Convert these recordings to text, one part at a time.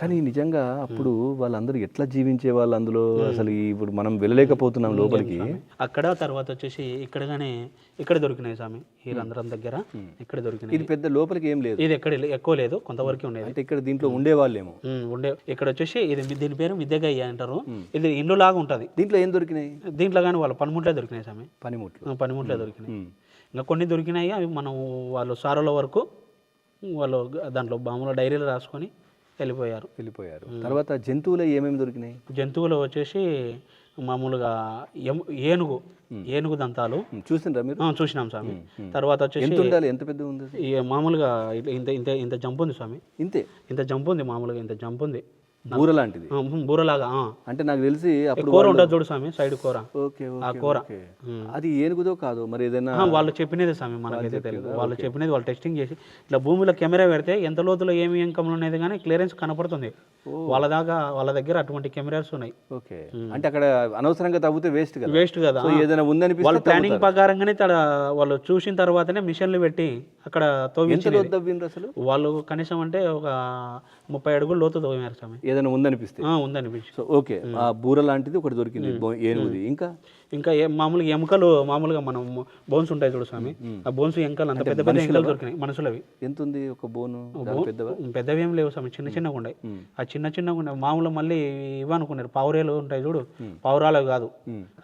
కానీ నిజంగా అప్పుడు వాళ్ళందరూ ఎట్లా జీవించే వాళ్ళు అందులో అసలు ఇప్పుడు మనం వెళ్ళలేకపోతున్నాం లోపలికి. అక్కడ తర్వాత వచ్చేసి ఇక్కడ దొరికినాయి స్వామి, ఈ రంధ్రం దగ్గర ఇక్కడ దొరికినాయి. ఇది పెద్ద లోపలికి ఏం లేదు, ఇది ఎక్కడ ఎక్కువ లేదు, కొంతవరకు ఉండేది. అంటే ఇక్కడ దీంట్లో ఉండేవాళ్ళేమో. ఇక్కడ వచ్చేసి దీని పేరు విద్యగయ్య అంటారు. ఇది ఇండ్లు లాగా ఉంటది. దీంట్లో ఏం దొరికినాయి? దీంట్లో కానీ వాళ్ళు పనిముట్లే దొరికినాయి స్వామి, పనిముట్లే దొరికినాయి. ఇంకా కొన్ని దొరికినాయి, అవి మనం వాళ్ళు సారోల వరకు వాళ్ళు దాంట్లో మామూలుగా డైరీలు రాసుకొని వెళ్ళిపోయారు. తర్వాత జంతువులు ఏమేమి దొరికినాయి? జంతువులు వచ్చేసి మామూలుగా ఏనుగు దంతాలు చూసిండ్రా మీరు? చూసినాం స్వామి. తర్వాత వచ్చేసి ఎంత పెద్ద ఉంది? మామూలుగా ఇంత జంప్ ఉంది స్వామి, ఇంత జంప్ ఉంది, మామూలుగా ఇంత జంప్ ఉంది, బూర లాంటిది, బూరలాగా. అంటే నాకు తెలిసి అప్పుడు కూర ఉంటుంది చూడు స్వామి, సైడ్ కూర, ఆ కూర అది ఏనుగుదో కాదు మరి ఏదైనా. వాళ్ళు చెప్పినది స్వామి, మనకైతే తెలియదు. వాళ్ళు చెప్పినది వాళ్ళు టెస్టింగ్ చేసి ఇట్లా భూమిలో కెమెరా పెడితే ఎంత లోతులో ఏమి ఇంకంలో అనేది కానీ క్లియరెన్స్ కనపడుతుంది. వాళ్ళ దగ్గర అటువంటి కెమెరాస్ ఉన్నాయి. ఓకే, అంటే అక్కడ అనవసరంగా తవ్వితే వేస్ట్ కదా. ఏదైనా ఉందని వాళ్ళు ప్లానింగ్ ప్రకారంగానే వాళ్ళు చూసిన తర్వాతనే మిషన్లు పెట్టి అక్కడ తవ్వించారు అసలు. వాళ్ళు కనీసం అంటే ఒక 30 అడుగులు లోతు తవ్వారు స్వామి, ఏదైనా ఉందనిపిస్తే. ఓకే, ఆ బూర లాంటిది ఒకటి దొరికింది ఏనుగుది. ఇంకా మామూలుగా ఎముకలు, మామూలుగా మనం బోన్స్ ఉంటాయి చూడు స్వామి, ఆ బోన్స్ ఎంకలు అంత పెద్ద పెద్ద ఎంకలు దొరికినాయి మనుషులవి. ఎంత ఉంది ఒక బోను? పెద్దవి ఏం లేవు స్వామి, చిన్నగా ఉన్నాయి. ఆ చిన్నగా ఉన్నాయి మామూలు. మళ్ళీ ఇవనుకున్నారు పావురాలు ఉంటాయి చూడు, పావురాలు కాదు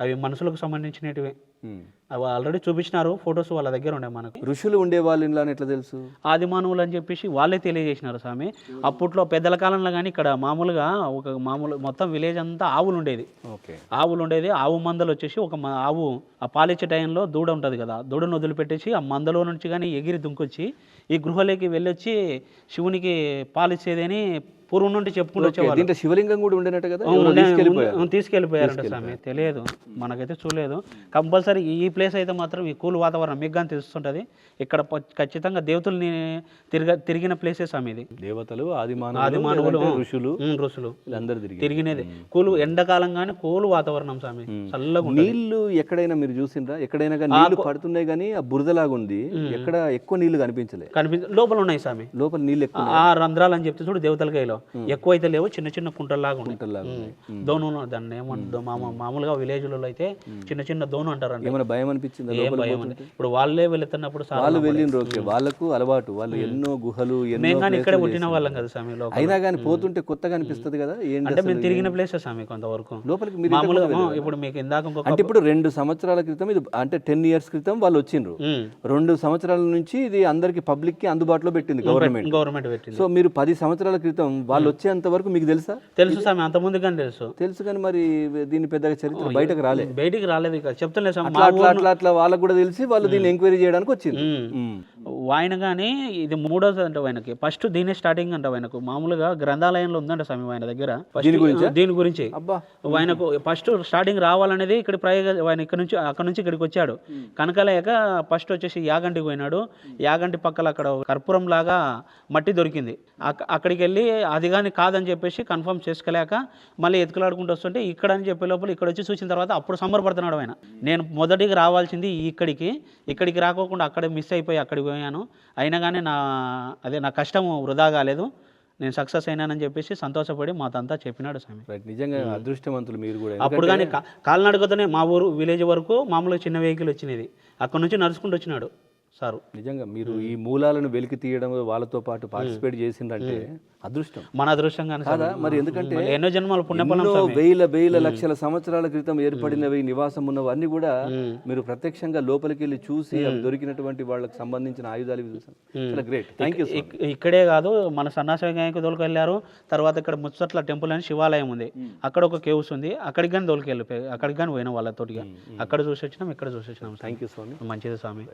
అవి, మనుషులకు సంబంధించినటివి. అవి ఆల్రెడీ చూపించినారు ఫొటోస్, వాళ్ళ దగ్గర ఉండే. మనకు ఋషులు ఉండేవాళ్ళు ఇలా ఎట్లా తెలుసు? ఆది మానవులు అని చెప్పేసి వాళ్ళే తెలియజేసినారు స్వామి. అప్పట్లో పెద్దల కాలంలో కానీ ఇక్కడ మామూలుగా మొత్తం విలేజ్ అంతా ఆవులు ఉండేది. ఆవు మందలు వచ్చేసి ఒక ఆవు ఆ పాలిచ్చే టైంలో దూడ ఉంటుంది కదా, దూడను వదిలిపెట్టేసి ఆ మందలో నుంచి కానీ ఎగిరి దుంకొచ్చి ఈ గృహలోకి వెళ్ళొచ్చి శివునికి పాలిచ్చేది అని పూర్వం నుండి చెప్పుకుంటూ వచ్చేవాళ్ళు. శివలింగం కూడా ఉండేనట్టు కదా, తీసుకెళ్ళిపోయారంట స్వామి. తెలియదు, మనకైతే చూడలేదు. కంపల్సరీ ఈ ప్లేస్ అయితే మాత్రం ఈ కూల్ వాతావరణం మీకు కానీ తెలుస్తుంటది. ఇక్కడ ఖచ్చితంగా దేవతల్ని తిరిగిన ప్లేసే స్వామి ఇది. దేవతలు, ఆది మానవులు, ఋషులు తిరిగినది. కూలు ఎండాకాలం కానీ కూలు వాతావరణం స్వామి, చల్లగా. నీళ్లు ఎక్కడైనా మీరు చూసిండ్రా? ఎక్కడైనా నీళ్లు పడుతున్నాయి కానీ ఆ బురదలాగా ఉంది, ఎక్కడ ఎక్కువ నీళ్లు లోపల ఉన్నాయి స్వామి. లోపల నీళ్ళు ఎక్కువ, ఆ రంధ్రాలు అని చెప్తే చూడు దేవతలకాయలో ఎక్కువ అయితే లేవు, చిన్న కుంటల్లాగా ఉంటాయి. దోను దాన్ని ఏమంటారు మామూలుగా విలేజ్లలో అయితే చిన్న దోను అంటారు. ఏమైనా భయం అనిపించింది? ఇప్పుడు వాళ్ళే వెళ్తున్నప్పుడు వాళ్ళకు అలవాటు, వాళ్ళు ఎన్నో గుహలు ఇక్కడ పుట్టిన వాళ్ళం కదా స్వామి. అయినా కానీ పోతుంటే కొత్తగా అనిపిస్తుంది కదా. అంటే మేము తిరిగిన ప్లేస్ స్వామి కొంతవరకు లోపలికి. మామూలుగా ఇప్పుడు మీకు ఇందాక అంటే ఇప్పుడు 2 సంవత్సరాల క్రితం ఇది, అంటే 10 years క్రితం వాళ్ళు వచ్చిండ్రు. 2 సంవత్సరాల నుంచి ఇది అందరికి పబ్లిక్ కి అందుబాటులో పెట్టింది గవర్నమెంట్ పెట్టింది. సో మీరు 10 సంవత్సరాల క్రితం వాళ్ళు వచ్చేంత వరకు మీకు తెలుసు స్వామి? అంత ముందు కానీ తెలుసు కానీ మరి దీని పెద్దగా చరిత్ర బయటకు రాలేదు. చెప్తలే అట్లా వాళ్ళకు కూడా తెలిసి వాళ్ళు దీన్ని ఎంక్వైరీ చేయడానికి వచ్చింది. ఆయన కానీ ఇది 3వ అంటే ఆయనకి ఫస్ట్ దీని స్టార్టింగ్ అంటే ఆయనకు మామూలుగా గ్రంథాలయంలో ఉందంట స్వామి ఆయన దగ్గర. దీని గురించి ఆయనకు ఫస్ట్ స్టార్టింగ్ రావాలనేది ఇక్కడ ఆయన అక్కడ నుంచి ఇక్కడికి వచ్చాడు. కనకలేక ఫస్ట్ వచ్చేసి యాగంటికి పోయినాడు. యాగంటి పక్కల అక్కడ కర్పూరం లాగా మట్టి దొరికింది. అక్కడికి వెళ్ళి అది కానీ కాదని చెప్పేసి కన్ఫర్మ్ చేసుకోలేక మళ్ళీ ఎత్తుకలాడుకుంటూ వస్తుంటే ఇక్కడ అని చెప్పే లోపల ఇక్కడ వచ్చి చూసిన తర్వాత అప్పుడు సంబరపడుతున్నాడు ఆయన. నేను మొదటికి రావాల్సింది ఇక్కడికి రాకోకుండా అక్కడ మిస్ అయిపోయి అక్కడికి పోయాను. అయినా కానీ నా కష్టం వృధా కాలేదు, నేను సక్సెస్ అయినానని చెప్పేసి సంతోషపడి మాతంతా చెప్పినాడు స్వామి. నిజంగా అదృష్టవంతులు మీరు కూడా. అప్పుడు కానీ కాలినడకతోనే మా ఊరు విలేజ్ వరకు మామూలుగా చిన్న వెహికల్ వచ్చినది, అక్కడ నుంచి నడుచుకుంటూ వచ్చినాడు సారు. నిజంగా మీరు ఈ మూలాలను వెలికి తీయడం, వాళ్ళతో పాటు పార్టిసిపేట్ చేసిందంటే అదృష్టం, మన అదృష్టంగానే కాదా మరి? ఎందుకంటే ఎన్నో జన్మల పుణ్యఫలం, వేల లక్షల సంవత్సరాల క్రితం ఏర్పడినవి, నివాసం ఉన్నవి అన్ని కూడా మీరు ప్రత్యక్షంగా లోపలికి వెళ్ళి చూసి దొరికినటువంటి వాళ్ళకి సంబంధించిన ఆయుధాలు చూసాను. Great, thank you. ఇక్కడే కాదు, మన సన్నాసకి దొరికి వెళ్ళారు. తర్వాత ఇక్కడ ముచ్చట్ల టెంపుల్ అని శివాలయం ఉంది, అక్కడ ఒక కేవ్స్ ఉంది, అక్కడికి కానీ దొరికి వెళ్ళిపోయి అక్కడికి కానీ పోయినా వాళ్ళతోటిగా. అక్కడ చూసి వచ్చినాం, ఇక్కడ చూసి వచ్చినాం. థ్యాంక్ యూ స్వామి. మంచిది స్వామి.